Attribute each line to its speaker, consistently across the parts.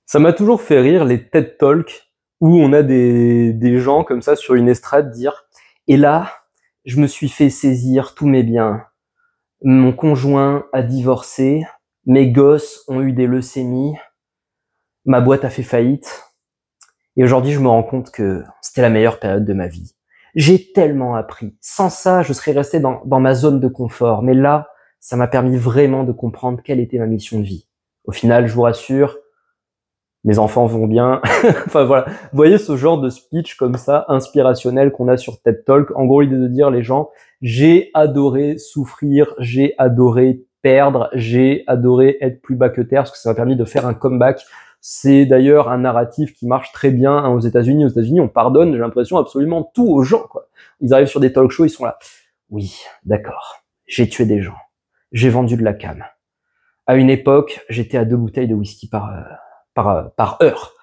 Speaker 1: Ça m'a toujours fait rire les TED Talks où on a des gens comme ça sur une estrade dire «Et là, je me suis fait saisir tous mes biens. Mon conjoint a divorcé, mes gosses ont eu des leucémies, ma boîte a fait faillite et aujourd'hui je me rends compte que c'était la meilleure période de ma vie. J'ai tellement appris. Sans ça, je serais resté dans ma zone de confort. Mais là, ça m'a permis vraiment de comprendre quelle était ma mission de vie. Au final, je vous rassure, mes enfants vont bien. Enfin voilà, vous voyez ce genre de speech comme ça, inspirationnel qu'on a sur TED Talk. En gros, l'idée de dire les gens, j'ai adoré souffrir, j'ai adoré perdre, j'ai adoré être plus bas que terre, parce que ça m'a permis de faire un comeback. C'est d'ailleurs un narratif qui marche très bien hein, aux États-Unis. Aux États-Unis, on pardonne, j'ai l'impression, absolument tout aux gens, quoi. Ils arrivent sur des talk shows, ils sont là. Oui, d'accord, j'ai tué des gens, j'ai vendu de la cam. À une époque, j'étais à 2 bouteilles de whisky par heure.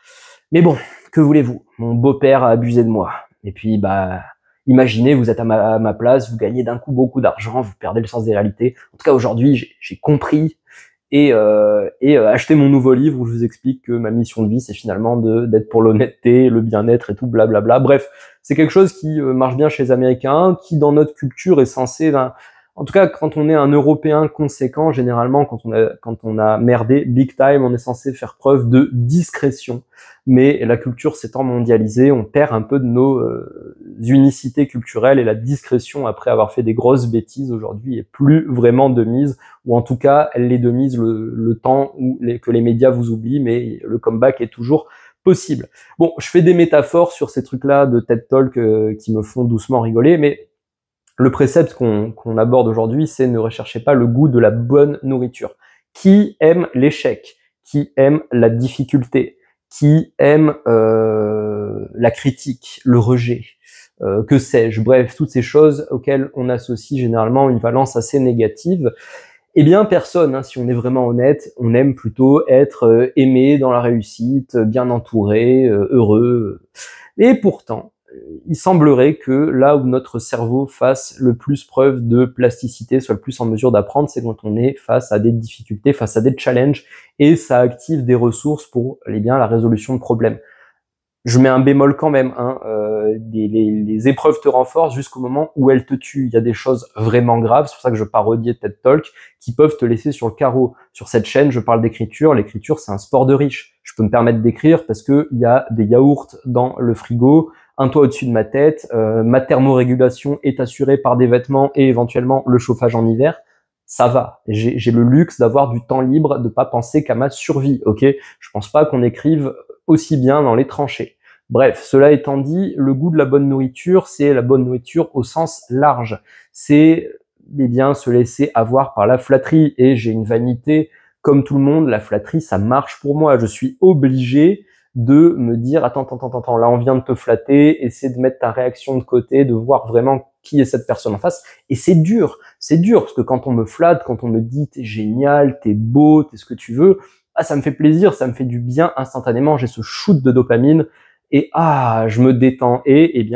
Speaker 1: Mais bon, que voulez-vous? Mon beau-père a abusé de moi. Et puis, imaginez, vous êtes à ma place, vous gagnez d'un coup beaucoup d'argent, vous perdez le sens des réalités. En tout cas, aujourd'hui, j'ai compris et acheté mon nouveau livre où je vous explique que ma mission de vie, c'est finalement d'être pour l'honnêteté, le bien-être et tout, blablabla. Bref, c'est quelque chose qui marche bien chez les Américains, qui dans notre culture est censé... En tout cas, quand on est un Européen conséquent, généralement, quand on a merdé big time, on est censé faire preuve de discrétion. Mais la culture s'étant mondialisée, on perd un peu de nos unicités culturelles et la discrétion, après avoir fait des grosses bêtises aujourd'hui, est plus vraiment de mise, ou en tout cas, elle est de mise le temps que les médias vous oublient, mais le comeback est toujours possible. Bon, je fais des métaphores sur ces trucs-là de TED Talk qui me font doucement rigoler, mais le précepte qu'on aborde aujourd'hui, c'est ne recherchez pas le goût de la bonne nourriture. Qui aime l'échec? Qui aime la difficulté? Qui aime la critique, le rejet? Que sais-je? Bref, toutes ces choses auxquelles on associe généralement une valence assez négative. Eh bien, personne, hein, si on est vraiment honnête, on aime plutôt être aimé dans la réussite, bien entouré, heureux. Et pourtant, il semblerait que là où notre cerveau fasse le plus preuve de plasticité, soit le plus en mesure d'apprendre, c'est quand on est face à des difficultés, face à des challenges, et ça active des ressources pour la résolution de problèmes. Je mets un bémol quand même, hein, les épreuves te renforcent jusqu'au moment où elles te tuent. Il y a des choses vraiment graves, c'est pour ça que je parodiais TED Talk, qui peuvent te laisser sur le carreau. Sur cette chaîne, je parle d'écriture. L'écriture, c'est un sport de riche. Je peux me permettre d'écrire parce que il y a des yaourts dans le frigo, un toit au-dessus de ma tête, ma thermorégulation est assurée par des vêtements et éventuellement le chauffage en hiver. Ça va. J'ai le luxe d'avoir du temps libre, de pas penser qu'à ma survie, ok? Je pense pas qu'on écrive aussi bien dans les tranchées. Bref, cela étant dit, le goût de la bonne nourriture, c'est la bonne nourriture au sens large. C'est se laisser avoir par la flatterie. Et j'ai une vanité, comme tout le monde, la flatterie, ça marche pour moi. Je suis obligé de me dire, attends, là on vient de te flatter, essaie de mettre ta réaction de côté, de voir vraiment qui est cette personne en face. Et c'est dur, parce que quand on me flatte, quand on me dit t'es génial, t'es beau, t'es ce que tu veux, ça me fait plaisir, ça me fait du bien instantanément, j'ai ce shoot de dopamine, et je me détends. Et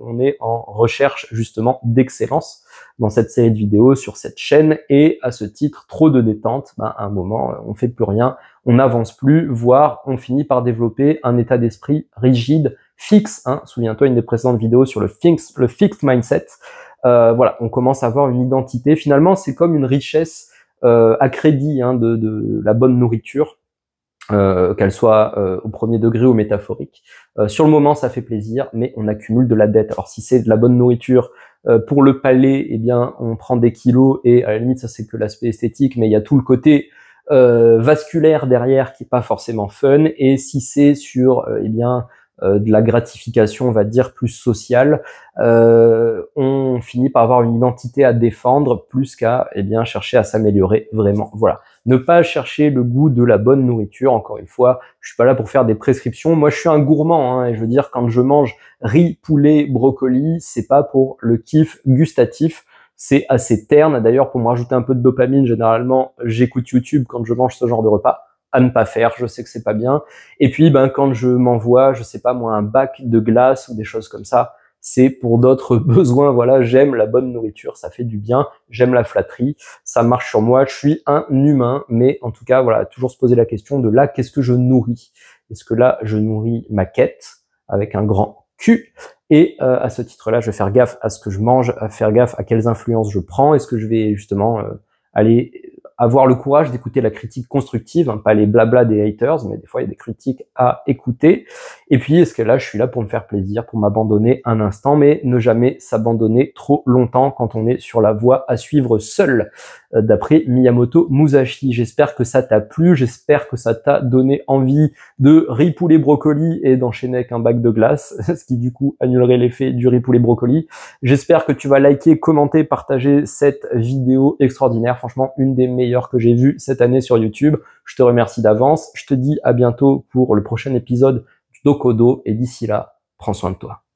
Speaker 1: on est en recherche justement d'excellence dans cette série de vidéos sur cette chaîne, et à ce titre, trop de détente, à un moment, on fait plus rien, on n'avance plus, voire on finit par développer un état d'esprit rigide, fixe, hein. Souviens-toi une des précédentes vidéos sur le fixed mindset. Voilà, on commence à avoir une identité. Finalement, c'est comme une richesse à crédit hein, de la bonne nourriture. Qu'elle soit au premier degré ou métaphorique. Sur le moment, ça fait plaisir, mais on accumule de la dette. Alors si c'est de la bonne nourriture pour le palais, on prend des kilos, et à la limite, ça c'est que l'aspect esthétique, mais il y a tout le côté vasculaire derrière qui est pas forcément fun. Et si c'est sur de la gratification, on va dire, plus sociale, on finit par avoir une identité à défendre plus qu'à chercher à s'améliorer vraiment. Voilà. Ne pas chercher le goût de la bonne nourriture, encore une fois, je suis pas là pour faire des prescriptions. Moi, je suis un gourmand, hein, et je veux dire, quand je mange riz, poulet, brocoli, c'est pas pour le kiff gustatif, c'est assez terne. D'ailleurs, pour me rajouter un peu de dopamine, généralement, j'écoute YouTube quand je mange ce genre de repas. À ne pas faire, je sais que c'est pas bien. Et puis, quand je m'envoie, je sais pas moi, un bac de glace ou des choses comme ça, c'est pour d'autres besoins. Voilà, j'aime la bonne nourriture, ça fait du bien, j'aime la flatterie, ça marche sur moi, je suis un humain, mais en tout cas, voilà, toujours se poser la question de là, qu'est-ce que je nourris? Est-ce que là, je nourris ma quête avec un grand Q? Et à ce titre-là, je vais faire gaffe à ce que je mange, à faire gaffe à quelles influences je prends. Est-ce que je vais justement aller avoir le courage d'écouter la critique constructive, hein, pas les blabla des haters, mais des fois il y a des critiques à écouter. Et puis est-ce que là je suis là pour me faire plaisir, pour m'abandonner un instant, mais ne jamais s'abandonner trop longtemps quand on est sur la voie à suivre seul, d'après Miyamoto Musashi. J'espère que ça t'a plu, j'espère que ça t'a donné envie de riz poulet brocoli et d'enchaîner avec un bac de glace, ce qui du coup annulerait l'effet du riz poulet brocoli. J'espère que tu vas liker, commenter, partager cette vidéo extraordinaire, franchement une des meilleures que j'ai vues cette année sur YouTube. Je te remercie d'avance, je te dis à bientôt pour le prochain épisode du Dokodo et d'ici là, prends soin de toi.